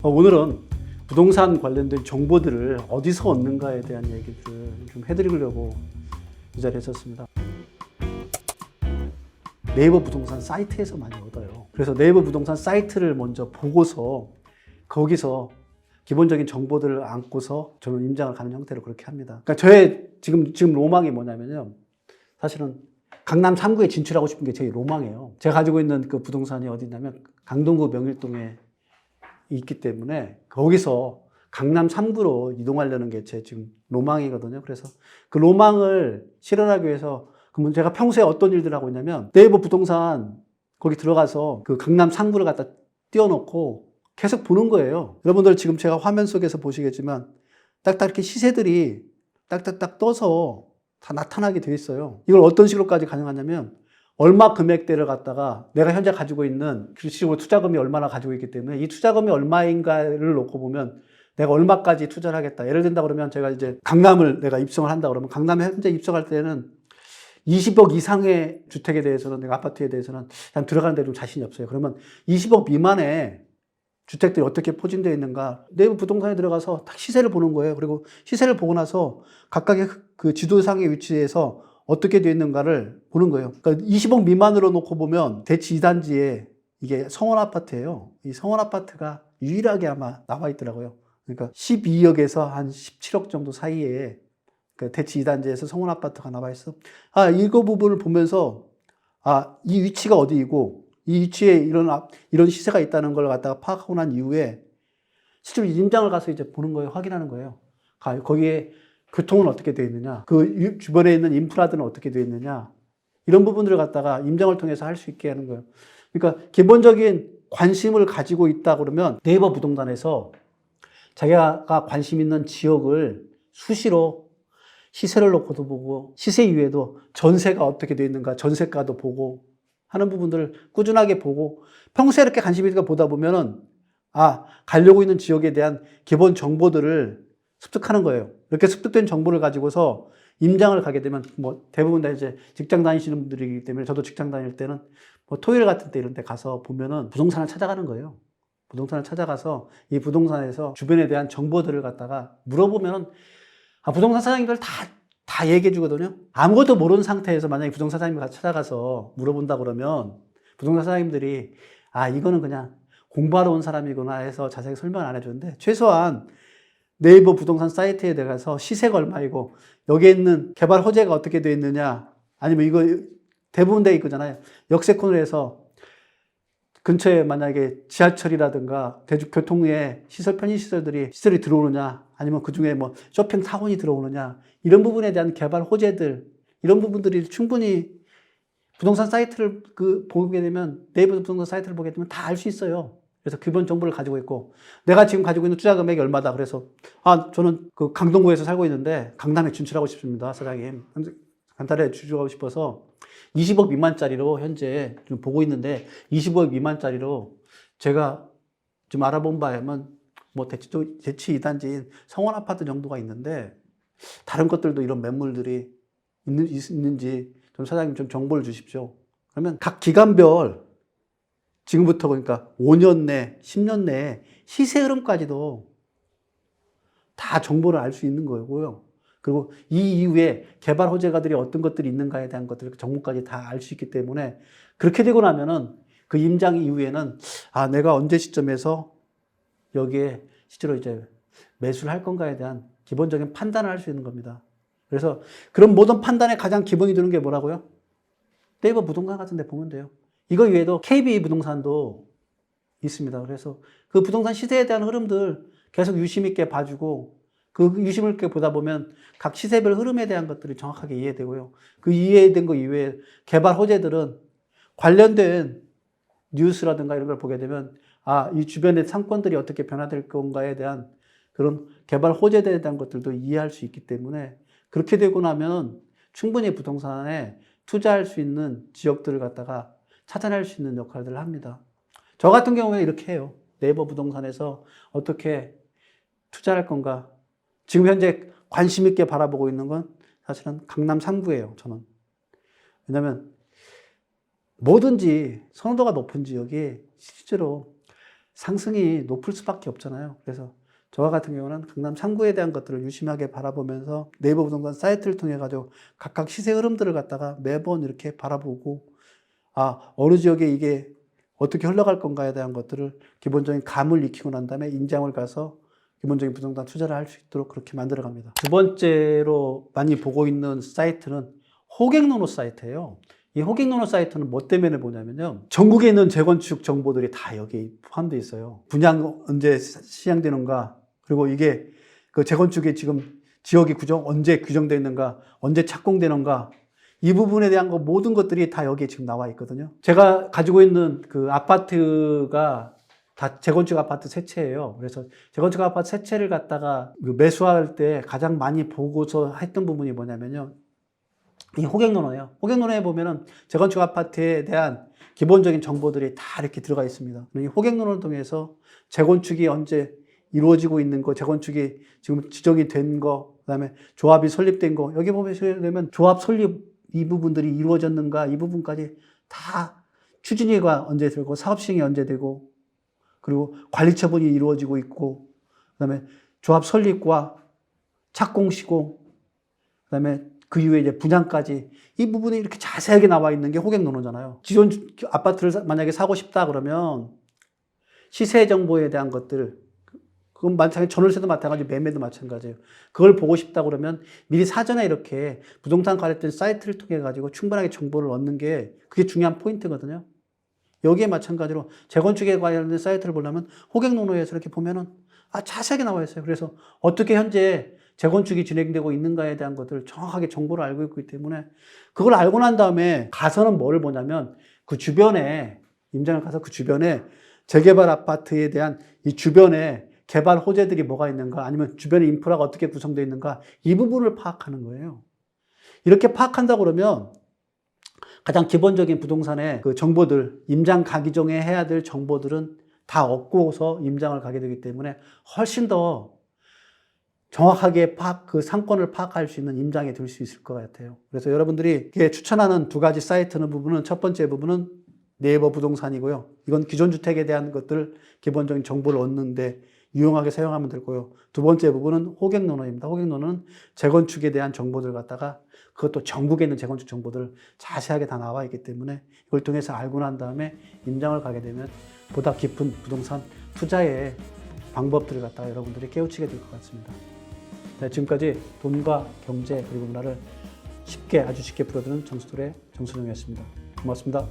오늘은 부동산 관련된 정보들을 어디서 얻는가에 대한 얘기들을 좀 해드리려고 이 자리에 섰습니다. 네이버 부동산 사이트에서 많이 얻어요. 그래서 네이버 부동산 사이트를 먼저 보고서 거기서 기본적인 정보들을 안고서 저는 임장을 가는 형태로 그렇게 합니다. 그러니까 저의 지금 로망이 뭐냐면요. 사실은 강남 3구에 진출하고 싶은 게 제 로망이에요. 제가 가지고 있는 그 부동산이 어디 있냐면 강동구 명일동에 있기 때문에 거기서 강남 3구로 이동하려는 게 제 지금 로망이거든요. 그래서 그 로망을 실현하기 위해서 그러면 제가 평소에 어떤 일들을 하고 있냐면 네이버 부동산 거기 들어가서 그 강남 3구를 갖다 띄워놓고 계속 보는 거예요. 여러분들 지금 제가 화면 속에서 보시겠지만 딱딱 이렇게 시세들이 딱딱딱 떠서 다 나타나게 돼 있어요. 이걸 어떤 식으로까지 가능하냐면 얼마 금액대를 갖다가 내가 현재 가지고 있는 실질적으로 투자금이 얼마나 가지고 있기 때문에 이 투자금이 얼마인가를 놓고 보면 내가 얼마까지 투자를 하겠다. 예를 든다 그러면 제가 이제 강남을 내가 입성을 한다 그러면 강남에 현재 입성할 때는 20억 이상의 주택에 대해서는 내가 아파트에 대해서는 그냥 들어가는 데 좀 자신이 없어요. 그러면 20억 미만의 주택들이 어떻게 포진되어 있는가 네이버 부동산에 들어가서 딱 시세를 보는 거예요. 그리고 시세를 보고 나서 각각의 그 지도상의 위치에서 어떻게 되어 있는가를 보는 거예요. 그러니까 20억 미만으로 놓고 보면 대치 2단지에 이게 성원 아파트예요. 이 성원 아파트가 유일하게 아마 나와 있더라고요. 그러니까 12억에서 한 17억 정도 사이에 그 대치 2단지에서 성원 아파트가 나와 있어. 이거 부분을 보면서 이 위치가 어디이고 이 위치에 이런 시세가 있다는 걸 갖다가 파악하고 난 이후에 실제로 임장을 가서 이제 보는 거예요. 확인하는 거예요. 거기에 교통은 어떻게 되어 있느냐, 그 주변에 있는 인프라들은 어떻게 되어 있느냐, 이런 부분들을 갖다가 임장을 통해서 할 수 있게 하는 거예요. 그러니까 기본적인 관심을 가지고 있다 그러면 네이버 부동산에서 자기가 관심 있는 지역을 수시로 시세를 놓고도 보고 시세 이외에도 전세가 어떻게 되어 있는가, 전세가도 보고 하는 부분들을 꾸준하게 보고 평소에 이렇게 관심 있게 보다 보면은 가려고 있는 지역에 대한 기본 정보들을 습득하는 거예요. 이렇게 습득된 정보를 가지고서 임장을 가게 되면 뭐 대부분 다 이제 직장 다니시는 분들이기 때문에 저도 직장 다닐 때는 뭐 토요일 같은 때 이런 데 가서 보면은 부동산을 찾아가는 거예요. 부동산을 찾아가서 이 부동산에서 주변에 대한 정보들을 갖다가 물어보면은 부동산 사장님들 다 얘기해 주거든요. 아무것도 모르는 상태에서 만약에 부동산 사장님이 찾아가서 물어본다 그러면 부동산 사장님들이 이거는 그냥 공부하러 온 사람이구나 해서 자세히 설명 안 해주는데 최소한 네이버 부동산 사이트에 들어가서 시세가 얼마이고 여기에 있는 개발 호재가 어떻게 되어 있느냐 아니면 이거 대부분 돼 있잖아요. 역세권을 해서 근처에 만약에 지하철이라든가 대중교통의 편의시설이 들어오느냐 아니면 그중에 뭐 쇼핑 사원이 들어오느냐 이런 부분에 대한 개발 호재들 이런 부분들이 충분히 부동산 사이트를 보게 되면 네이버 부동산 사이트를 보게 되면 다 알 수 있어요. 그래서 기본 정보를 가지고 있고 내가 지금 가지고 있는 투자 금액이 얼마다 그래서 저는 그 강동구에서 살고 있는데 강남에 진출하고 싶습니다. 사장님 간단하게 진출하고 싶어서 20억 미만짜리로 현재 좀 보고 있는데 25억 미만짜리로 제가 좀 알아본 바에 하면 뭐 대치 2단지인 성원 아파트 정도가 있는데 다른 것들도 이런 매물들이 있는지 좀 사장님 좀 정보를 주십시오. 그러면 각 기간별 지금부터 그러니까 5년 내, 10년 내에 시세 흐름까지도 다 정보를 알 수 있는 거고요. 그리고 이 이후에 개발 호재가들이 어떤 것들이 있는가에 대한 것들 정보까지 다 알 수 있기 때문에 그렇게 되고 나면은 그 임장 이후에는 내가 언제 시점에서 여기에 실제로 이제 매수를 할 건가에 대한 기본적인 판단을 할 수 있는 겁니다. 그래서 그런 모든 판단의 가장 기본이 되는 게 뭐라고요? 네이버 부동산 같은 데 보면 돼요. 이거 외에도 KB 부동산도 있습니다. 그래서 그 부동산 시세에 대한 흐름들 계속 유심 있게 봐주고 그 유심 있게 보다 보면 각 시세별 흐름에 대한 것들이 정확하게 이해되고요. 그 이해된 거 이외에 개발 호재들은 관련된 뉴스라든가 이런 걸 보게 되면 이 주변의 상권들이 어떻게 변화될 건가에 대한 그런 개발 호재들에 대한 것들도 이해할 수 있기 때문에 그렇게 되고 나면 충분히 부동산에 투자할 수 있는 지역들을 갖다가 찾아낼 수 있는 역할들을 합니다. 저 같은 경우에 이렇게 해요. 네이버 부동산에서 어떻게 투자할 건가. 지금 현재 관심 있게 바라보고 있는 건 사실은 강남 3구예요. 저는. 왜냐하면 뭐든지 선호도가 높은 지역이 실제로 상승이 높을 수밖에 없잖아요. 그래서 저와 같은 경우는 강남 3구에 대한 것들을 유심하게 바라보면서 네이버 부동산 사이트를 통해 가지고 각각 시세 흐름들을 갖다가 매번 이렇게 바라보고 어느 지역에 이게 어떻게 흘러갈 건가에 대한 것들을 기본적인 감을 익히고 난 다음에 임장을 가서 기본적인 부동산 투자를 할 수 있도록 그렇게 만들어 갑니다. 두 번째로 많이 보고 있는 사이트는 호갱노노 사이트예요. 이 호갱노노 사이트는 뭐 때문에 보냐면요. 전국에 있는 재건축 정보들이 다 여기 포함되어 있어요. 분양 언제 시행되는가, 그리고 이게 그 재건축이 지금 지역이 언제 규정되어 있는가, 언제 착공되는가, 이 부분에 대한 모든 것들이 다 여기에 지금 나와 있거든요. 제가 가지고 있는 그 아파트가 다 재건축 아파트 세 채예요. 그래서 재건축 아파트 세 채를 갖다가 매수할 때 가장 많이 보고서 했던 부분이 뭐냐면요. 이 호갱노노예요. 호갱노노에 보면은 재건축 아파트에 대한 기본적인 정보들이 다 이렇게 들어가 있습니다. 이 호갱노노를 통해서 재건축이 언제 이루어지고 있는 거, 재건축이 지금 지정이 된 거, 그다음에 조합이 설립된 거, 여기 보시면 조합 설립 이 부분들이 이루어졌는가, 이 부분까지 다 추진위가 언제 되고, 사업 시행이 언제 되고, 그리고 관리 처분이 이루어지고 있고, 그다음에 조합 설립과 착공 시공, 그다음에 그 이후에 이제 분양까지 이 부분이 이렇게 자세하게 나와 있는 게 호갱노노잖아요. 기존 아파트를 만약에 사고 싶다 그러면 시세 정보에 대한 것들, 그건 마찬가지, 전월세도 마찬가지, 매매도 마찬가지예요. 그걸 보고 싶다 그러면 미리 사전에 이렇게 부동산 관련된 사이트를 통해 가지고 충분하게 정보를 얻는 게 그게 중요한 포인트거든요. 여기에 마찬가지로 재건축에 관련된 사이트를 보려면 호갱노노에서 이렇게 보면은 자세하게 나와 있어요. 그래서 어떻게 현재 재건축이 진행되고 있는가에 대한 것들을 정확하게 정보를 알고 있기 때문에 그걸 알고 난 다음에 가서는 뭐를 보냐면 그 주변에 임장을 가서 그 주변에 재개발 아파트에 대한 이 주변에 개발 호재들이 뭐가 있는가, 아니면 주변의 인프라가 어떻게 구성되어 있는가, 이 부분을 파악하는 거예요. 이렇게 파악한다 그러면 가장 기본적인 부동산의 그 정보들, 임장 가기 전에 해야 될 정보들은 다 얻고서 임장을 가게 되기 때문에 훨씬 더 정확하게 그 상권을 파악할 수 있는 임장이 될 수 있을 것 같아요. 그래서 여러분들이 추천하는 두 가지 사이트는 부분은, 첫 번째 부분은 네이버 부동산이고요. 이건 기존 주택에 대한 것들 기본적인 정보를 얻는데 유용하게 사용하면 되고요. 두 번째 부분은 호갱노노입니다. 호갱노노는 재건축에 대한 정보들 갖다가 그것도 전국에 있는 재건축 정보들 자세하게 다 나와 있기 때문에 이걸 통해서 알고 난 다음에 임장을 가게 되면 보다 깊은 부동산 투자의 방법들을 갖다가 여러분들이 깨우치게 될 것 같습니다. 네, 지금까지 돈과 경제 그리고 문화를 아주 쉽게 풀어드는 정수돌의 정수정이었습니다. 고맙습니다.